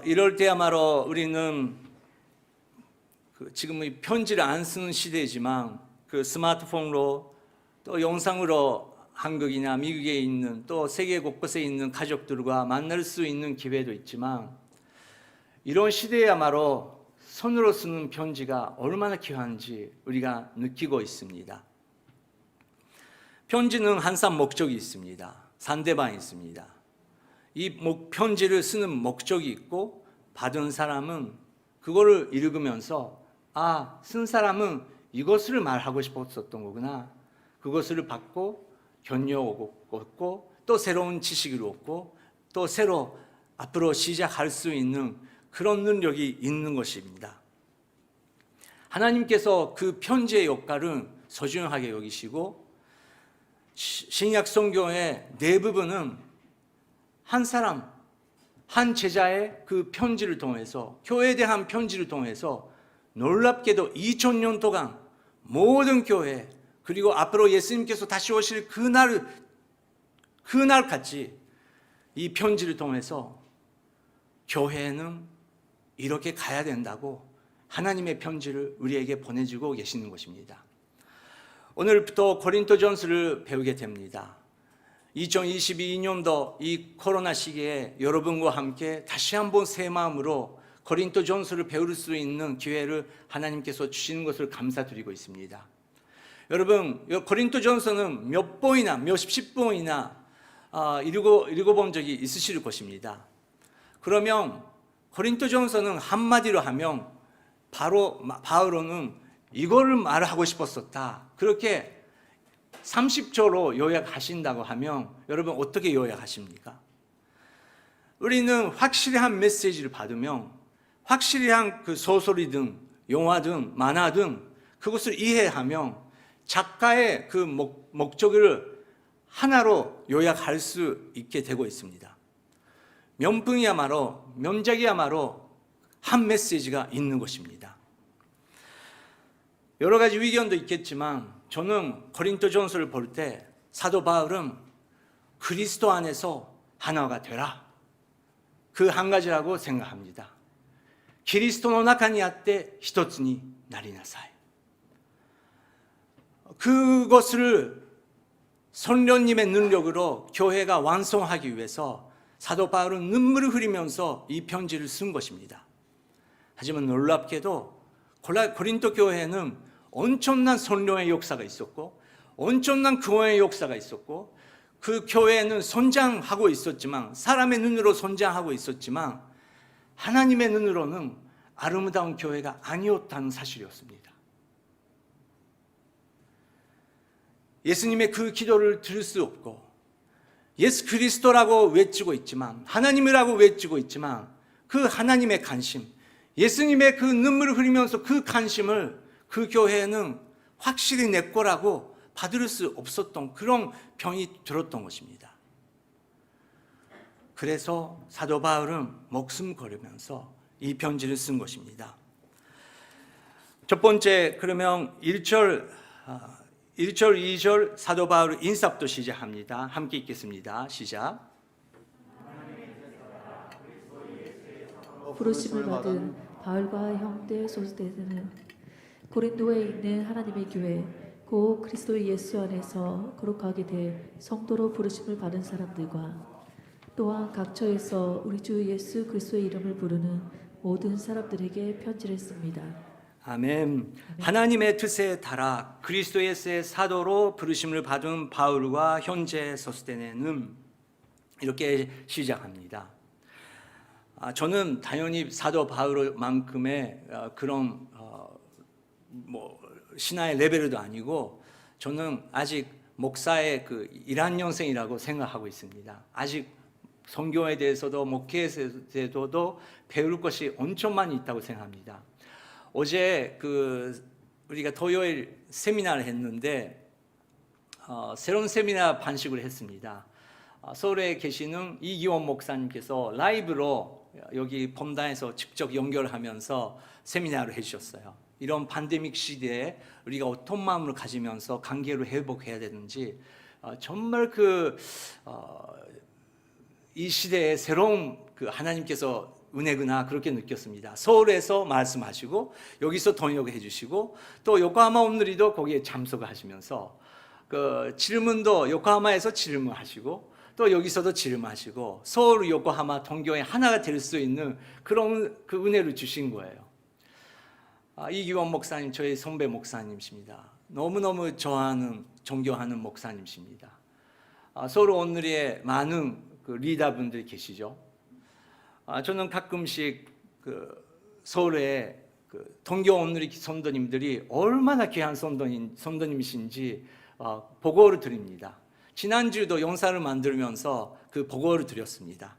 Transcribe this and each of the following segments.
이럴 때야말로 우리는 지금의 편지를 안 쓰는 시대이지만 그 스마트폰으로 또 영상으로 한국이나 미국에 있는 또 세계 곳곳에 있는 가족들과 만날 수 있는 기회도 있지만 이런 시대야말로 손으로 쓰는 편지가 얼마나 귀한지 우리가 느끼고 있습니다. 편지는 항상 목적이 있습니다. 상대방이 있습니다. 이 편지를 쓰는 목적이 있고 받은 사람은 그거를 읽으면서 쓴 사람은 이것을 말하고 싶었었던 거구나. 그것을 받고 견뎌오고 얻고 또 새로운 지식을 얻고 또 새로 앞으로 시작할 수 있는 그런 능력이 있는 것입니다. 하나님께서 그 편지의 역할을 소중하게 여기시고 신약 성경의 대부분은 한 사람, 한 제자의 그 편지를 통해서 교회에 대한 편지를 통해서 놀랍게도 2000년 동안 모든 교회 그리고 앞으로 예수님께서 다시 오실 그날까지 이 편지를 통해서 교회는 이렇게 가야 된다고 하나님의 편지를 우리에게 보내주고 계시는 것입니다. 오늘부터 고린도전서를 배우게 됩니다. 2022년도 이 코로나 시기에 여러분과 함께 다시 한번 새 마음으로 고린도전서를 배울 수 있는 기회를 하나님께서 주시는 것을 감사드리고 있습니다. 여러분, 고린도전서는 몇십 번이나 읽어본 적이 있으실 것입니다. 그러면 고린도전서는 한마디로 하면 바로 바울은 이거를 말하고 싶었었다. 그렇게 30초로 요약하신다고 하면 여러분 어떻게 요약하십니까? 우리는 확실한 메시지를 받으면 확실한 그 소설이든 영화든 만화든 그것을 이해하면 작가의 그 목적을 하나로 요약할 수 있게 되고 있습니다. 명작이야말로 한 메시지가 있는 것입니다. 여러 가지 의견도 있겠지만 저는 고린도전서를 볼 때 사도 바울은 그리스도 안에서 하나가 되라, 그 한 가지라고 생각합니다. 그리스도の中にあって一つになりなさい. 그것을 성령님의 능력으로 교회가 완성하기 위해서 사도 바울은 눈물을 흘리면서 이 편지를 쓴 것입니다. 하지만 놀랍게도 고린도 교회는 엄청난 성령의 역사가 있었고 엄청난 구원의 역사가 있었고 그 교회는 성장하고 있었지만 사람의 눈으로 성장하고 있었지만 하나님의 눈으로는 아름다운 교회가 아니었다는 사실이었습니다. 예수님의 그 기도를 들을 수 없고 예수 그리스도라고 외치고 있지만 하나님이라고 외치고 있지만 그 하나님의 관심, 예수님의 그 눈물을 흘리면서 그 관심을 그 교회는 확실히 내 거라고 받을 수 없었던 그런 병이 들었던 것입니다. 그래서 사도 바울은 목숨 걸으면서 이 편지를 쓴 것입니다. 첫 번째, 그러면 1절, 2절 사도 바울 인사부터 시작합니다. 함께 읽겠습니다. 시작. 부르심을 받은 바울과 형제 소스데스는 고린도에 있는 하나님의 교회 곧 그리스도 예수 안에서 거룩하게 돼 성도로 부르심을 받은 사람들과 또한 각처에서 우리 주 예수 그리스도의 이름을 부르는 모든 사람들에게 편지를 씁니다. 아멘. 하나님의 뜻에 따라 그리스도 예수의 사도로 부르심을 받은 바울과 형제 소스데네는 이렇게 시작합니다. 저는 당연히 사도 바울만큼의 그런 신화의 레벨도 아니고 저는 아직 목사의 그 1학년생이라고 생각하고 있습니다. 아직 성경에 대해서도 목회에 대해서도 배울 것이 엄청 많이 있다고 생각합니다. 어제 우리가 토요일 세미나를 했는데 새로운 세미나 반식을 했습니다. 서울에 계시는 이기원 목사님께서 라이브로 여기 본당에서 직접 연결하면서 세미나를 해주셨어요. 이런 팬데믹 시대에 우리가 어떤 마음을 가지면서 관계를 회복해야 되는지 정말 이 시대에 새로운 하나님께서 은혜구나 그렇게 느꼈습니다. 서울에서 말씀하시고 여기서 통역해 주시고 또 요코하마 오늘이도 거기에 참석하시면서 그 질문도 요코하마에서 질문하시고 또 여기서도 질문하시고 서울, 요코하마, 동교회 하나가 될 수 있는 그런 그 은혜를 주신 거예요. 이기원 목사님 저희 선배 목사님이십니다. 너무너무 좋아하는 존경하는 목사님이십니다. 서울 오늘에 많은 그 리더분들이 계시죠. 저는 가끔씩 그 서울에 그 동교 오늘의 선도님들이 얼마나 귀한 선도님이신지 보고를 드립니다. 지난주도 용사를 만들면서 그 보고를 드렸습니다.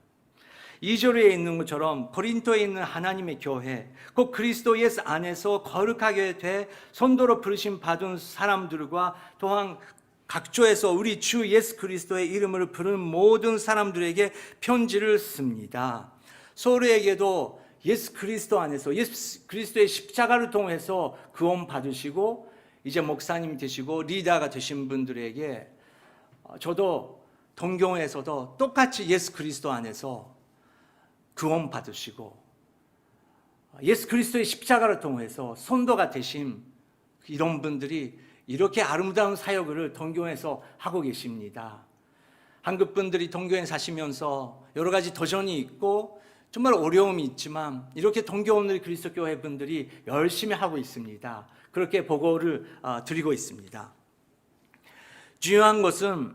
2절에 있는 것처럼 고린도에 있는 하나님의 교회, 곧 그리스도 예수 안에서 거룩하게 돼 선도로 부르심 받은 사람들과 또한 각조에서 우리 주 예수 그리스도의 이름을 부르는 모든 사람들에게 편지를 씁니다. 서로에게도 예수 그리스도 안에서 예수 그리스도의 십자가를 통해서 구원 받으시고 이제 목사님이 되시고 리더가 되신 분들에게 저도 동경에서도 똑같이 예수 그리스도 안에서 구원 받으시고 예수 그리스도의 십자가를 통해서 선도가 되신 이런 분들이 이렇게 아름다운 사역을 동경에서 하고 계십니다. 한국 분들이 동교에 사시면서 여러 가지 도전이 있고 정말 어려움이 있지만 이렇게 동교 오늘 그리스도 교회 분들이 열심히 하고 있습니다. 그렇게 보고를 드리고 있습니다. 중요한 것은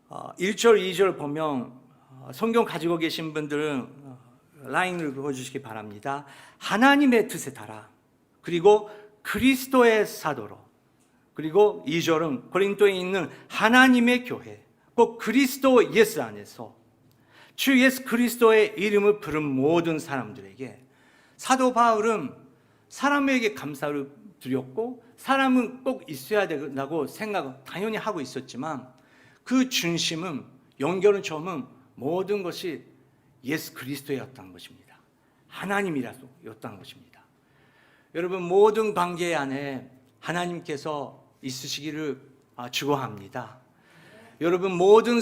1절, 2절 보면 성경 가지고 계신 분들은 라인을 그어주시기 바랍니다. 하나님의 뜻에 따라 그리고 그리스도의 사도로 그리고 2절은 고린도에 있는 하나님의 교회 꼭 그리스도 예수 안에서 주 예수 그리스도의 이름을 부른 모든 사람들에게 사도 바울은 사람에게 감사를 드렸고 사람은 꼭 있어야 된다고 생각을 당연히 하고 있었지만 그 중심은 연결은 처음은 모든 것이 예수 그리스도였다는 것입니다. 하나님이라였다는 것입니다. 여러분 모든 관계 안에 하나님께서 있으시기를 축원합니다. 여러분 모든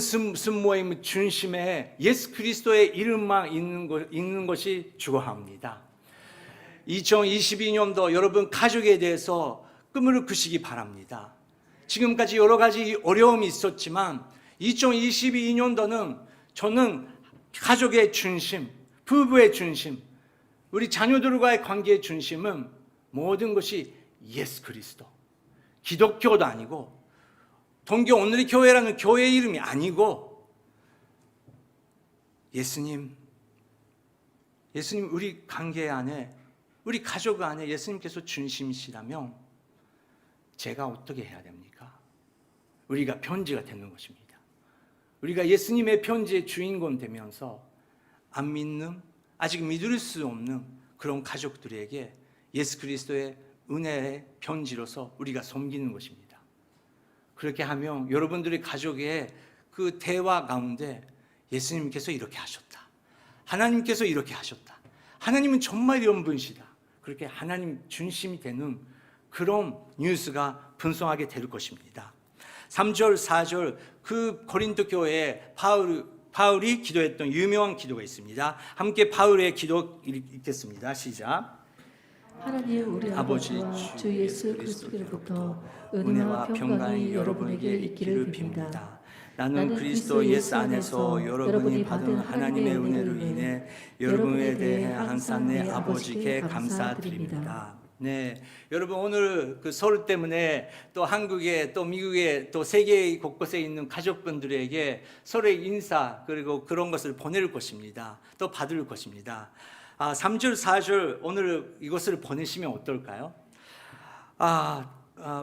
모임 중심에 예수 그리스도의 이름만 있는 것이 축원합니다. 2022년도 여러분 가족에 대해서 꿈을 꾸시기 바랍니다. 지금까지 여러 가지 어려움이 있었지만 2022년도는 저는 가족의 중심, 부부의 중심, 우리 자녀들과의 관계의 중심은 모든 것이 예수 그리스도. 기독교도 아니고 동교 오늘의 교회라는 교회 이름이 아니고 예수님 우리 관계 안에 우리 가족 안에 예수님께서 중심이시라면 제가 어떻게 해야 됩니까? 우리가 편지가 되는 것입니다. 우리가 예수님의 편지의 주인공 되면서 안 믿는 아직 믿을 수 없는 그런 가족들에게 예수 그리스도의 은혜의 편지로서 우리가 섬기는 것입니다. 그렇게 하면 여러분들의 가족의 그 대화 가운데 예수님께서 이렇게 하셨다. 하나님께서 이렇게 하셨다. 하나님은 정말 이런 분이시다. 그렇게 하나님 중심이 되는 그런 뉴스가 분성하게 될 것입니다. 3절, 4절 그 고린도 교회에 바울이 기도했던 유명한 기도가 있습니다. 함께 바울의 기도 읽겠습니다. 시작. 하나님 우리 아버지와 주 예수 그리스도로부터 은혜와 평강이 여러분에게 있기를 빕니다. 나는 그리스도 예수 안에서 여러분이 받은 하나님의 은혜로 인해 여러분에 대해 항상 내 아버지께 감사드립니다. 네, 여러분 오늘 그 서울 때문에 또 한국에 또 미국에 또 세계 곳곳에 있는 가족분들에게 서로의 인사 그리고 그런 것을 보낼 것입니다. 또 받을 것입니다. 3절, 4절 오늘 이것을 보내시면 어떨까요?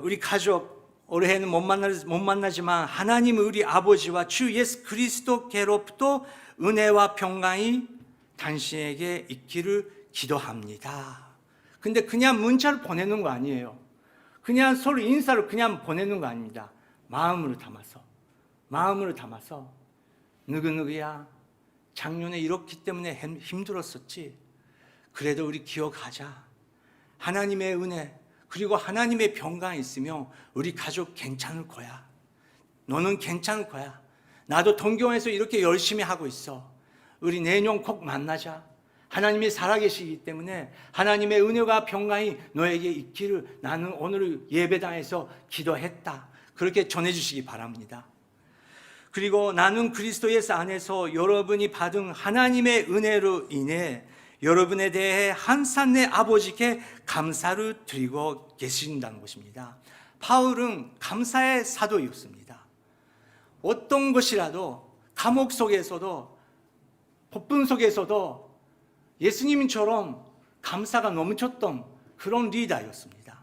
우리 가족 올해는 못 만나지만 하나님 우리 아버지와 주 예수 그리스도께로부터 은혜와 평강이 당신에게 있기를 기도합니다. 근데 그냥 문자를 보내는 거 아니에요. 그냥 서로 인사를 그냥 보내는 거 아닙니다. 마음으로 담아서 누구누구야 작년에 이렇기 때문에 힘들었었지. 그래도 우리 기억하자. 하나님의 은혜 그리고 하나님의 평강이 있으면 우리 가족 괜찮을 거야. 너는 괜찮을 거야. 나도 동경에서 이렇게 열심히 하고 있어. 우리 내년 꼭 만나자. 하나님이 살아계시기 때문에 하나님의 은혜가 평강이 너에게 있기를 나는 오늘 예배당에서 기도했다. 그렇게 전해주시기 바랍니다. 그리고 나는 그리스도 예수 안에서 여러분이 받은 하나님의 은혜로 인해 여러분에 대해 항상 내 아버지께 감사를 드리고 계신다는 것입니다. 바울은 감사의 사도였습니다. 어떤 것이라도 감옥 속에서도 폭풍 속에서도 예수님처럼 감사가 넘쳤던 그런 리더였습니다.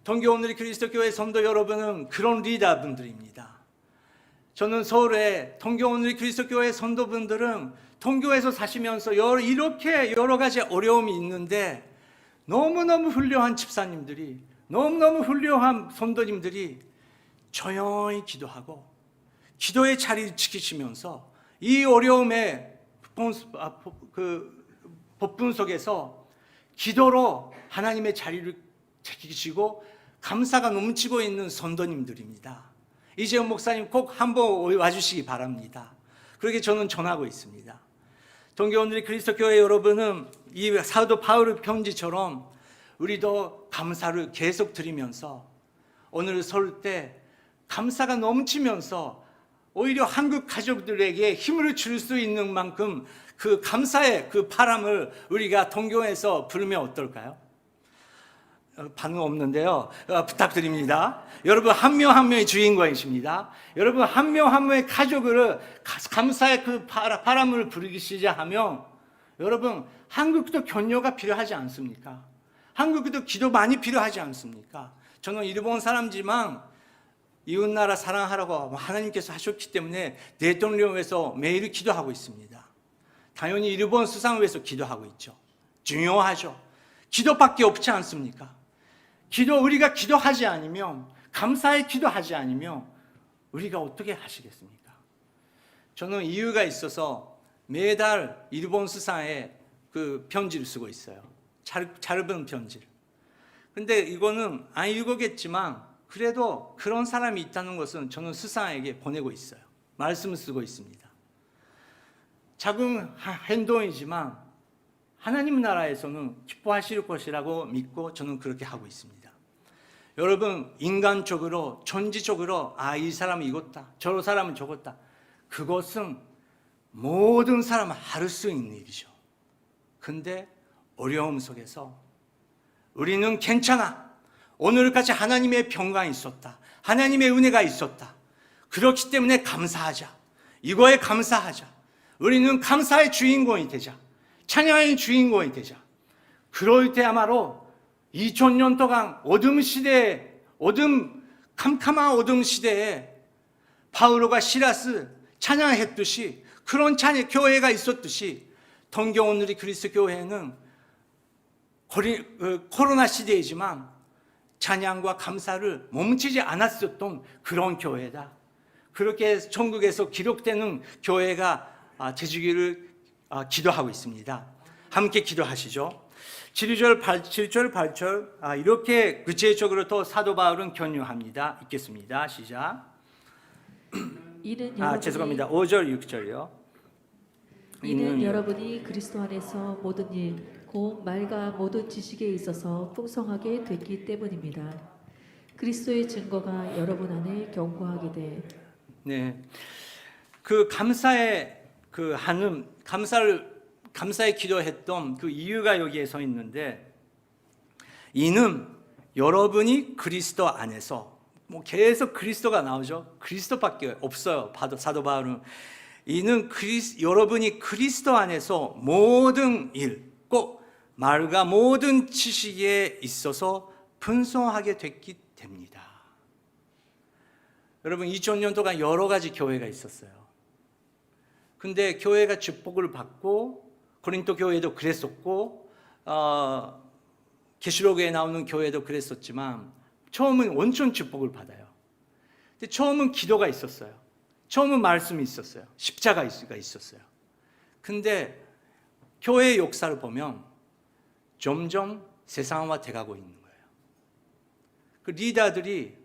동교오늘의 그리스도교회 성도 여러분은 그런 리더분들입니다. 저는 서울에 동교오늘의 그리스도교회 성도분들은 동교에서 사시면서 이렇게 여러 가지 어려움이 있는데 너무너무 훌륭한 집사님들이, 너무너무 훌륭한 성도님들이 조용히 기도하고 기도의 자리를 지키시면서 이 어려움의 폭풍 속에서 기도로 하나님의 자리를 지키시고 감사가 넘치고 있는 성도님들입니다. 이재훈 목사님 꼭 한번 와주시기 바랍니다. 그렇게 저는 전하고 있습니다. 동교원들이 그리스도교회 여러분은 이 사도 바울의 편지처럼 우리도 감사를 계속 드리면서 오늘 설 때 감사가 넘치면서 오히려 한국 가족들에게 힘을 줄 수 있는 만큼 그 감사의 그 바람을 우리가 동교에서 부르면 어떨까요? 반응 없는데요. 부탁드립니다. 여러분 한 명 한 명의 주인공이십니다. 여러분 한 명 한 명의 가족을 감사의 그 바람을 부르기 시작하면 여러분 한국도 격려가 필요하지 않습니까? 한국도 기도 많이 필요하지 않습니까? 저는 일본 사람지만 이웃나라 사랑하라고 하나님께서 하셨기 때문에 대통령에서 매일 기도하고 있습니다. 당연히 일본 수상을 위해서 기도하고 있죠. 중요하죠. 기도밖에 없지 않습니까? 우리가 기도하지 않으면, 감사의 기도하지 않으면 우리가 어떻게 하시겠습니까? 저는 이유가 있어서 매달 일본 수상에 그 편지를 쓰고 있어요. 짧은 편지를. 근데 이거는 안 읽었겠지만 그래도 그런 사람이 있다는 것은 저는 수상에게 보내고 있어요. 말씀을 쓰고 있습니다. 작은 행동이지만 하나님 나라에서는 기뻐하실 것이라고 믿고 저는 그렇게 하고 있습니다. 여러분 인간적으로 전지적으로 이 사람은 이겼다, 저 사람은 저겼다, 그것은 모든 사람은 할 수 있는 일이죠. 근데 어려움 속에서 우리는 괜찮아, 오늘까지 하나님의 평강이 있었다, 하나님의 은혜가 있었다, 그렇기 때문에 감사하자, 이거에 감사하자, 우리는 감사의 주인공이 되자, 찬양의 주인공이 되자. 그럴 때야말로 2000년 동안 캄캄한 어둠 시대에 바울과 시라스 찬양했듯이, 그런 교회가 있었듯이 동교오늘의 그리스도 교회는 코로나 시대이지만 찬양과 감사를 멈추지 않았었던 그런 교회다. 그렇게 전국에서 기록되는 교회가 되시기를 기도하고 있습니다. 함께 기도하시죠. 7절 8절 이렇게 구체적으로 또 사도 바울은 격려합니다. 읽겠습니다. 시작. 죄송합니다. 5절 6절이요. 이는 여러분이 그리스도 안에서 모든 일 곧 말과 모든 지식에 있어서 풍성하게 됐기 때문입니다. 그리스도의 증거가 여러분 안에 견고하게 돼. 네. 그 감사의 감사의 기도했던 그 이유가 여기에 서 있는데, 이는 여러분이 그리스도 안에서, 계속 그리스도가 나오죠. 그리스도밖에 없어요. 사도 바울은 이는 여러분이 그리스도 안에서 모든 일, 꼭 말과 모든 지식에 있어서 풍성하게 됐기 됩니다. 여러분 2000년 동안 여러 가지 교회가 있었어요. 근데 교회가 축복을 받고, 고린도 교회도 그랬었고 계시록에 나오는 교회도 그랬었지만 처음은 온전 축복을 받아요. 근데 처음은 기도가 있었어요. 처음은 말씀이 있었어요. 십자가가 있었어요. 근데 교회의 역사를 보면 점점 세상화 돼가고 있는 거예요. 그 리더들이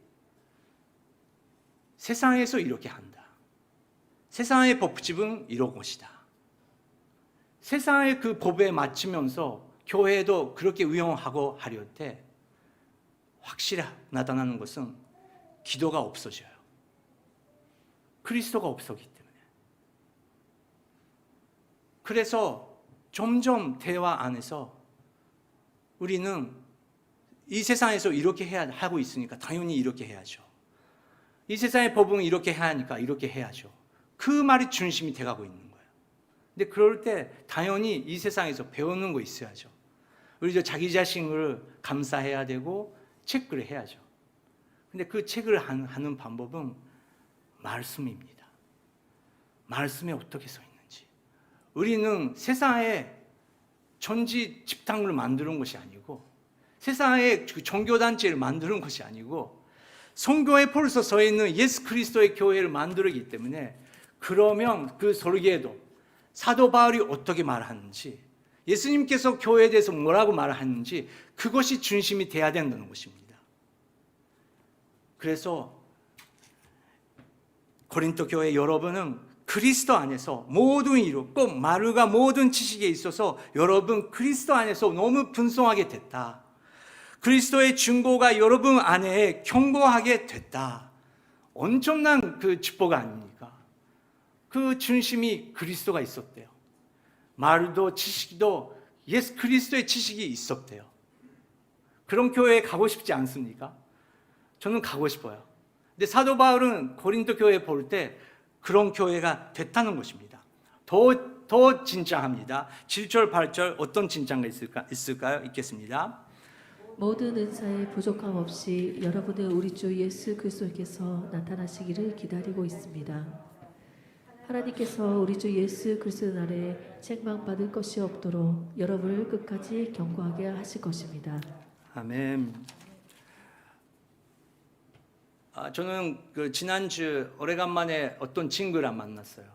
세상에서 이렇게 한다, 세상의 법칙은 이런 것이다, 세상의 그 법에 맞추면서 교회도 그렇게 운영하고 하려 때 확실히 나타나는 것은 기도가 없어져요. 그리스도가 없었기 때문에. 그래서 점점 대화 안에서 우리는 이 세상에서 이렇게 하고 있으니까 당연히 이렇게 해야죠. 이 세상의 법은 이렇게 해야 하니까 이렇게 해야죠. 그 말이 중심이 돼가고 있는 거예요. 근데 그럴 때 당연히 이 세상에서 배우는 거 있어야죠. 우리도 자기 자신을 감사해야 되고 체크를 해야죠. 근데 그 체크를 하는 방법은 말씀입니다. 말씀에 어떻게 써 있는지. 우리는 세상에 전지 집단을 만드는 것이 아니고 세상에 종교단체를 만드는 것이 아니고 성경에 벌써 써 있는 예수 그리스도의 교회를 만들기 때문에 그러면 그 설계도 사도 바울이 어떻게 말하는지 예수님께서 교회에 대해서 뭐라고 말하는지 그것이 중심이 돼야 된다는 것입니다. 그래서 고린도 교회 여러분은 그리스도 안에서 모든 이루 꼭 마루가 모든 지식에 있어서 여러분 그리스도 안에서 너무 분성하게 됐다. 그리스도의 증거가 여러분 안에 견고하게 됐다. 엄청난 그 축복 아닙니까? 그 중심이 그리스도가 있었대요. 말도 지식도 예수 그리스도의 지식이 있었대요. 그런 교회에 가고 싶지 않습니까? 저는 가고 싶어요. 근데 사도 바울은 고린도 교회 볼 때 그런 교회가 됐다는 것입니다. 더 진짜합니다. 7절 8절 어떤 진짜가 있을까요? 읽겠습니다. 모든 은사에 부족함 없이 여러분은 우리 주 예수 그리스도께서 나타나시기를 기다리고 있습니다. 하나님께서 우리 주 예수 그리스도 날에 책망받을 것이 없도록 여러분을 끝까지 견고하게 하실 것입니다. 아멘. 저는 그 지난주 오래간만에 어떤 친구랑 만났어요.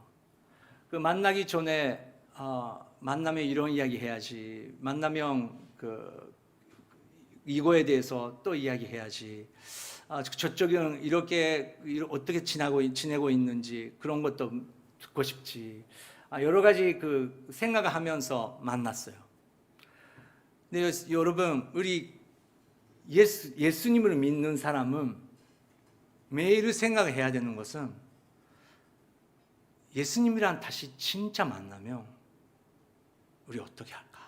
그 만나기 전에 만나면 이런 이야기 해야지. 만나면 이거에 대해서 또 이야기해야지. 저쪽은 이렇게 어떻게 지내고 있는지 그런 것도 듣고 싶지. 여러 가지 그 생각을 하면서 만났어요. 근데 여러분, 우리 예수님을 믿는 사람은 매일 생각해야 되는 것은 예수님이랑 다시 진짜 만나면 우리 어떻게 할까?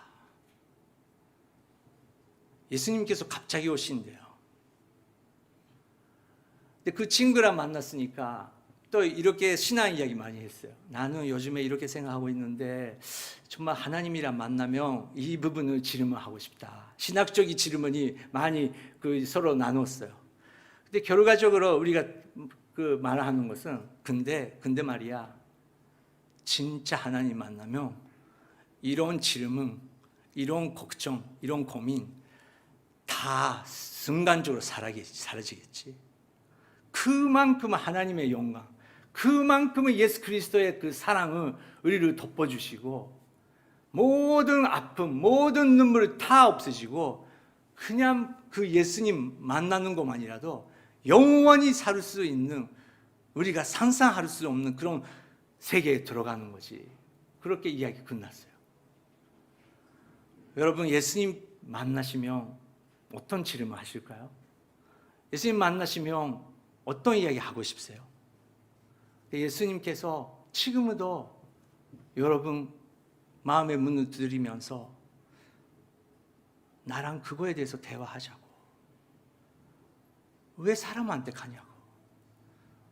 예수님께서 갑자기 오신대요. 근데 그 친구랑 만났으니까 또 이렇게 신앙 이야기 많이 했어요. 나는 요즘에 이렇게 생각하고 있는데 정말 하나님이랑 만나면 이 부분을 질문하고 싶다. 신학적인 질문이 많이 서로 나눴어요. 근데 결과적으로 우리가 그 말하는 것은 근데 말이야, 진짜 하나님 만나면 이런 질문, 이런 걱정, 이런 고민 다 순간적으로 사라지겠지. 그만큼 하나님의 영광, 그만큼은 예수 그리스도의 그 사랑을 우리를 덮어주시고 모든 아픔, 모든 눈물을 다 없애지고 그냥 그 예수님 만나는 것만이라도 영원히 살 수 있는, 우리가 상상할 수 없는 그런 세계에 들어가는 거지. 그렇게 이야기 끝났어요. 여러분, 예수님 만나시면 어떤 질문 하실까요? 예수님 만나시면 어떤 이야기 하고 싶으세요? 예수님께서 지금도 여러분 마음의 문을 두드리면서 나랑 그거에 대해서 대화하자고. 왜 사람한테 가냐고.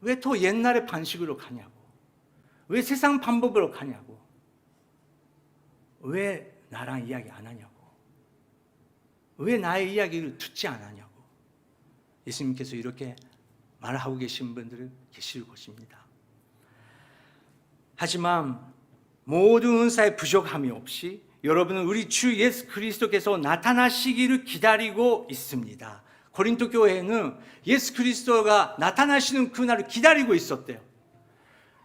왜 또 옛날의 방식으로 가냐고. 왜 세상 방법으로 가냐고. 왜 나랑 이야기 안 하냐고. 왜 나의 이야기를 듣지 않았냐고. 예수님께서 이렇게 말하고 계신 분들이 계실 것입니다. 하지만 모든 은사에 부족함이 없이 여러분은 우리 주 예수 그리스도께서 나타나시기를 기다리고 있습니다. 고린도 교회는 예수 그리스도가 나타나시는 그날을 기다리고 있었대요.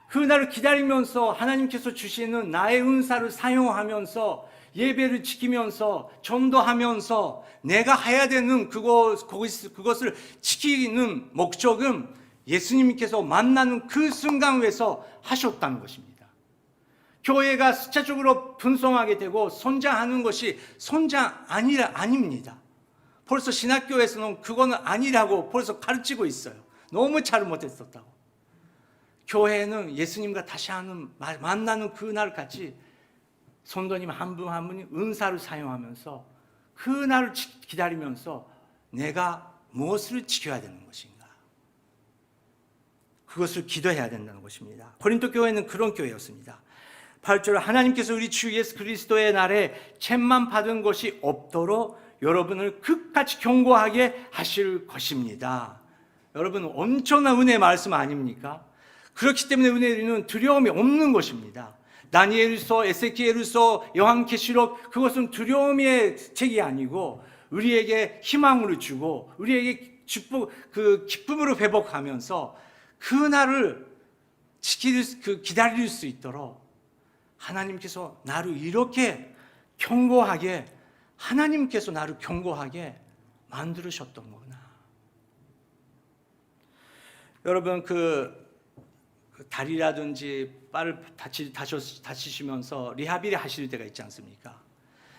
그날을 기다리면서 하나님께서 주시는 나의 은사를 사용하면서 예배를 지키면서 전도하면서 내가 해야 되는 그것을 지키는 목적은 예수님께서 만나는 그 순간 위에서 하셨다는 것입니다. 교회가 숫자적으로 분성하게 되고 성장하는 것이 성장 아닙니다. 벌써 신학교에서는 그거는 아니라고 벌써 가르치고 있어요. 너무 잘못했었다고. 교회는 예수님과 다시 만나는 그날까지 성도님 한 분 한 분이 은사를 사용하면서 그날을 기다리면서 내가 무엇을 지켜야 되는 것인가, 그것을 기도해야 된다는 것입니다. 고린도 교회는 그런 교회였습니다. 8절, 하나님께서 우리 주 예수 그리스도의 날에 책만 받은 것이 없도록 여러분을 끝까지 경고하게 하실 것입니다. 여러분, 엄청난 은혜의 말씀 아닙니까? 그렇기 때문에 은혜는 두려움이 없는 것입니다. 다니엘서, 에스겔서, 요한계시록, 그것은 두려움의 책이 아니고 우리에게 희망을 주고 우리에게 기쁨으로 회복하면서 그 날을 기다릴 수 있도록 하나님께서 나를 이렇게 경고하게, 하나님께서 나를 경고하게 만들으셨던 거구나. 여러분, 다리라든지 뼈를 다치시면서 리하빌리 하실 때가 있지 않습니까?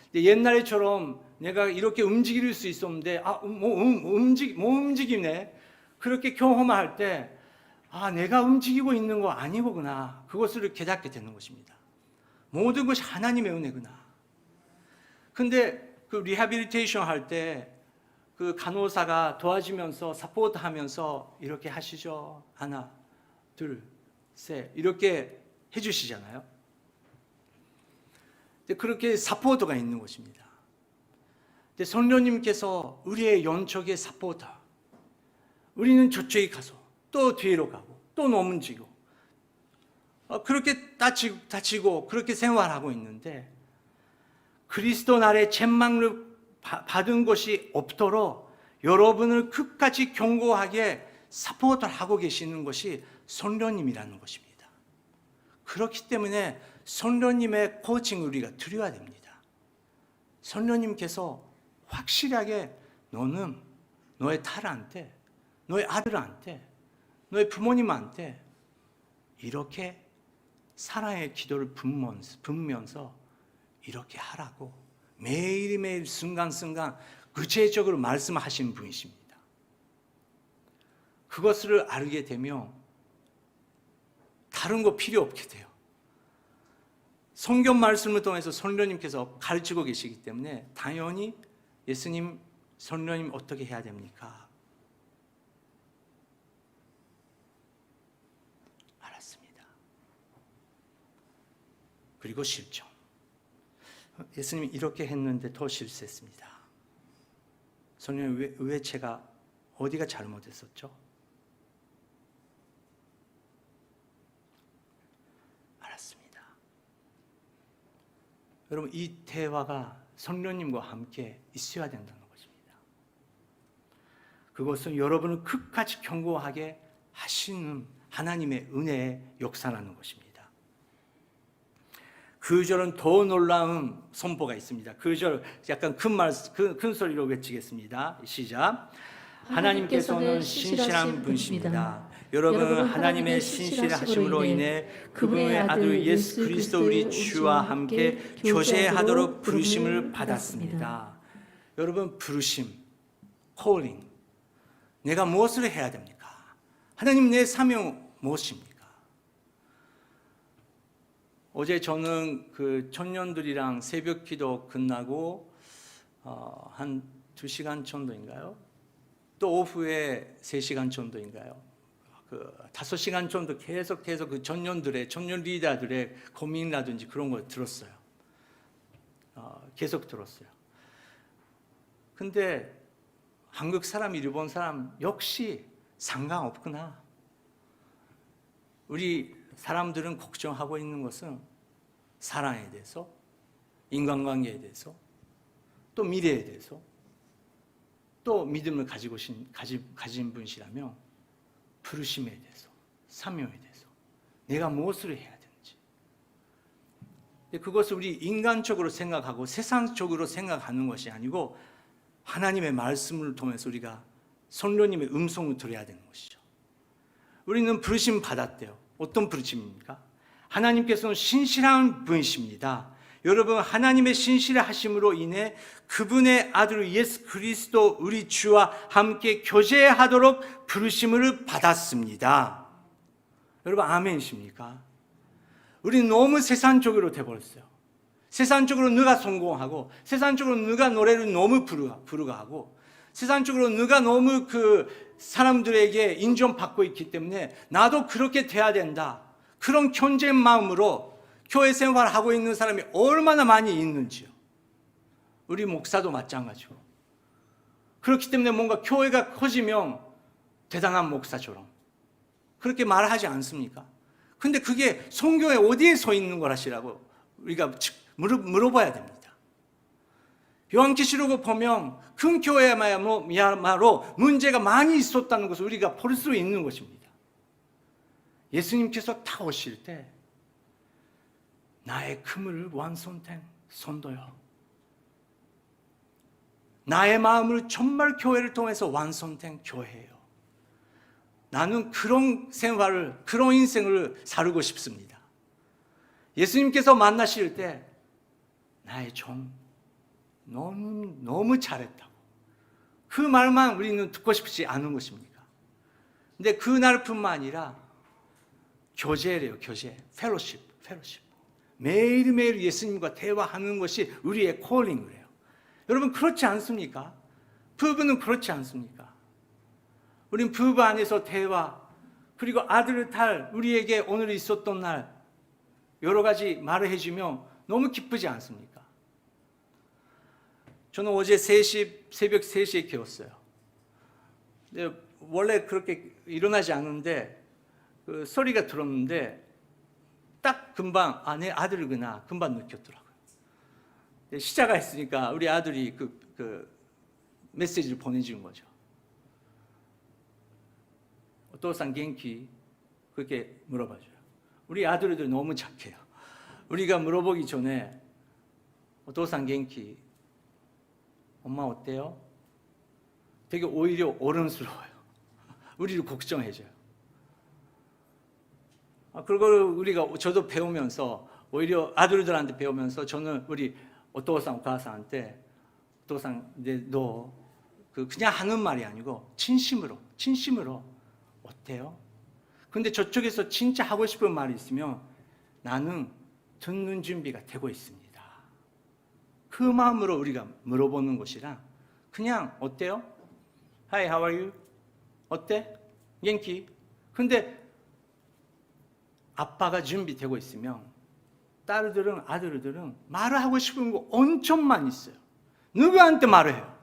근데 옛날처럼 내가 이렇게 움직일 수 있었는데 못 움직이네, 그렇게 경험할 때 내가 움직이고 있는 거 아니구나, 그것을 깨닫게 되는 것입니다. 모든 것이 하나님의 은혜구나. 근데 그 리하빌리테이션 할 때 그 간호사가 도와주면서 사포트 하면서 이렇게 하시죠. 하나, 둘, 셋, 이렇게 해주시잖아요. 그렇게 사포터가 있는 것입니다. 성령님께서 우리의 영적의 사포터, 우리는 저쪽에 가서 또 뒤로 가고 또 넘어지고 그렇게 다치고 그렇게 생활하고 있는데, 그리스도 날에 책망을 받은 것이 없도록 여러분을 끝까지 경고하게 사포터를 하고 계시는 것이 성령님이라는 것입니다. 그렇기 때문에 성령님의 코칭을 우리가 드려야 됩니다. 성령님께서 확실하게 너는 너의 딸한테, 너의 아들한테, 너의 부모님한테 이렇게 사랑의 기도를 붓면서 이렇게 하라고 매일매일 순간순간 구체적으로 말씀하신 분이십니다. 그것을 알게 되면 다른 거 필요 없게 돼요. 성경 말씀을 통해서 성령님께서 가르치고 계시기 때문에 당연히 예수님, 성령님 어떻게 해야 됩니까? 알았습니다. 그리고 실정. 예수님이 이렇게 했는데 더 실수했습니다. 성령님, 왜 제가 어디가 잘못했었죠? 알았습니다. 여러분, 이 대화가 성령님과 함께 있어야 된다는 것입니다. 그것은 여러분을 끝까지 경고하게 하시는 하나님의 은혜의 역사라는 것입니다. 그 절은 더 놀라운 선포가 있습니다. 그 절 약간 큰 소리로 외치겠습니다. 시작. 하나님께서는 신실한 분이십니다. 여러분, 하나님의 신실하심으로 인해 그분의 아들 예수 그리스도 우리 주와 함께 교제하도록 부르심을 받았습니다. 여러분, 부르심, calling. 내가 무엇을 해야 됩니까? 하나님, 내 사명 무엇입니까? 어제 저는 그 청년들이랑 새벽 기도 끝나고 한 2시간 정도인가요? 또 오후에 3시간 정도인가요? 5시간 정도 계속 그 청년 리더들의 고민이라든지 그런 걸 들었어요. 계속 들었어요. 근데 한국 사람, 일본 사람 역시 상관없구나. 우리 사람들은 걱정하고 있는 것은 사랑에 대해서, 인간관계에 대해서, 또 미래에 대해서, 또 믿음을 가진 분이시라면 부르심에 대해서, 사명에 대해서, 내가 무엇을 해야 되는지. 그것을 우리 인간적으로 생각하고 세상적으로 생각하는 것이 아니고 하나님의 말씀을 통해서 우리가 성령님의 음성을 들어야 되는 것이죠. 우리는 부르심 받았대요. 어떤 부르심입니까? 하나님께서는 신실한 분이십니다. 여러분, 하나님의 신실하심으로 인해 그분의 아들 예수 그리스도 우리 주와 함께 교제하도록 부르심을 받았습니다. 여러분, 아멘이십니까? 우리 너무 세상적으로 돼버렸어요. 세상적으로 누가 성공하고, 세상적으로 누가 노래를 너무 부르고 하고, 세상적으로 누가 너무 그 사람들에게 인정받고 있기 때문에 나도 그렇게 돼야 된다. 그런 경쟁 마음으로 교회 생활하고 있는 사람이 얼마나 많이 있는지요. 우리 목사도 마찬가지고. 그렇기 때문에 뭔가 교회가 커지면 대단한 목사처럼 그렇게 말하지 않습니까? 근데 그게 성경에 어디에 서 있는 거라시라고 우리가 물어봐야 됩니다. 요한계시록을 보면 큰 교회야말로 문제가 많이 있었다는 것을 우리가 볼 수 있는 것입니다. 예수님께서 다 오실 때 나의 그물을 완성된 선도요, 나의 마음을 정말 교회를 통해서 완성된 교회예요. 나는 그런 생활을, 그런 인생을 살고 싶습니다. 예수님께서 만나실 때 나의 종 너무 잘했다고 그 말만 우리는 듣고 싶지 않은 것입니까? 근데 그날뿐만 아니라 교제래요. 교제, 펠로십. 매일매일 예수님과 대화하는 것이 우리의 콜링이래요. 여러분, 그렇지 않습니까? 부부는 그렇지 않습니까? 우린 부부 안에서 대화, 그리고 아들, 딸, 우리에게 오늘 있었던 날 여러 가지 말을 해주면 너무 기쁘지 않습니까? 저는 어제 새벽 3시에 깨웠어요. 근데 원래 그렇게 일어나지 않는데 그 소리가 들었는데 딱 금방 내 아들이구나 금방 느꼈더라고요. 시작을 했으니까 우리 아들이 그 메시지를 보내준 거죠. 오토산 genki 그렇게 물어봐줘요. 우리 아들들 너무 착해요. 우리가 물어보기 전에 오토산 genki 엄마 어때요? 되게 오히려 어른스러워요. 우리를 걱정해줘요. 그걸 우리가 저도 배우면서 오히려 아들들한테 배우면서 저는 우리 오토상 오카상한테 오토상 너 그냥 하는 말이 아니고 진심으로 어때요? 근데 저쪽에서 진짜 하고 싶은 말이 있으면 나는 듣는 준비가 되고 있습니다. 그 마음으로 우리가 물어보는 것이라 그냥 어때요? Hi, how are you? 어때? genki? 근데 아빠가 준비되고 있으면 딸들은 아들들은 말을 하고 싶은 거 엄청 많이 있어요. 누구한테 말을 해요?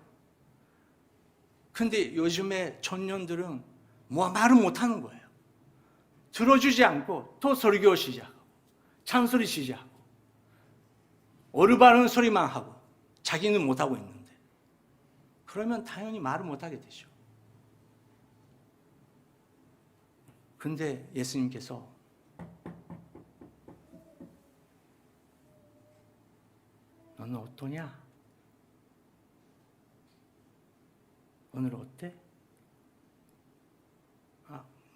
근데 요즘에 청년들은 말을 못하는 거예요. 들어주지 않고 또 설교 시작하고 찬소리 시작하고 어르바른 소리만 하고 자기는 못하고 있는데 그러면 당연히 말을 못하게 되죠. 근데 예수님께서 너는 어떠냐? 오늘 어때?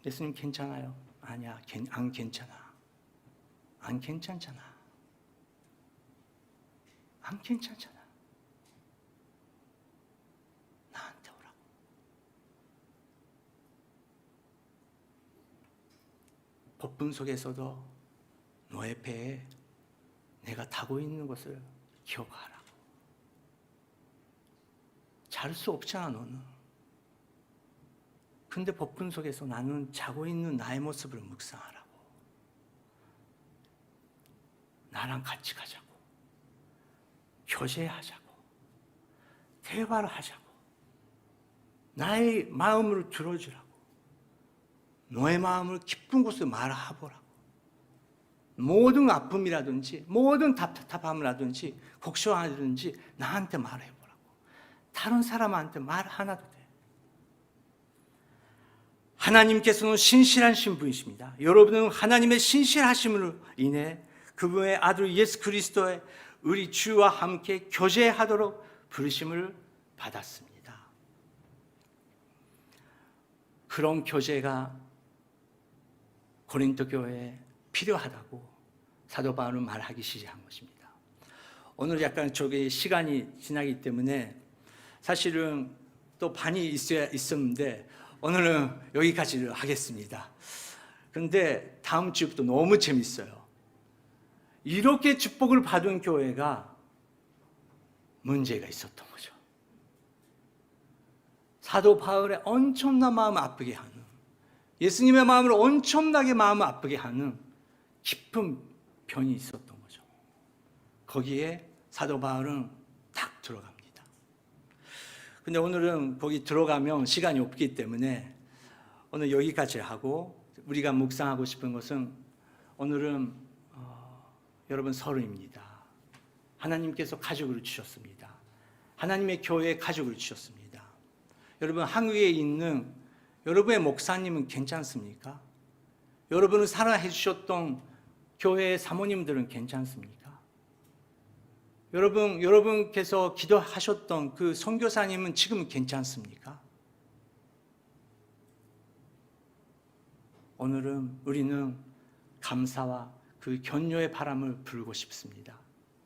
예수님 괜찮아요? 아니야, 안 괜찮아. 안 괜찮잖아. 안 괜찮잖아. 나한테 오라고. 법분 속에서도 너의 배에 내가 타고 있는 것을 기억하라고. 잘 수 없잖아, 너는. 근데 법분 속에서 나는 자고 있는 나의 모습을 묵상하라고. 나랑 같이 가자고. 교제하자고. 대화를 하자고. 나의 마음을 들어주라고. 너의 마음을 기쁜 곳에 말해보라고. 모든 아픔이라든지 모든 답답함이라든지 걱정하든지 나한테 말해보라고. 다른 사람한테 말 하나도 돼. 하나님께서는 신실하신 분이십니다. 여러분은 하나님의 신실하심으로 인해 그분의 아들 예수 그리스도의 우리 주와 함께 교제하도록 부르심을 받았습니다. 그런 교제가 고린도 교회에 필요하다고 사도 바울은 말하기 시작한 것입니다. 오늘 약간 저기 시간이 지나기 때문에 사실은 또 반이 있었는데 오늘은 여기까지를 하겠습니다. 그런데 다음 주부터 너무 재밌어요. 이렇게 축복을 받은 교회가 문제가 있었던 거죠. 사도 바울의 엄청난 마음을 아프게 하는, 예수님의 마음을 엄청나게 마음을 아프게 하는 깊은 병이 있었던 거죠. 거기에 사도 바울은 딱 들어갑니다. 근데 오늘은 거기 들어가면 시간이 없기 때문에 오늘 여기까지 하고, 우리가 묵상하고 싶은 것은 오늘은 여러분 서론입니다. 하나님께서 가족을 주셨습니다. 하나님의 교회에 가족을 주셨습니다. 여러분 한국에 있는 여러분의 목사님은 괜찮습니까? 여러분을 사랑해 주셨던 교회의 사모님들은 괜찮습니까? 여러분께서 기도하셨던 그 선교사님은 지금은 괜찮습니까? 오늘은 우리는 감사와 그 격려의 바람을 불고 싶습니다.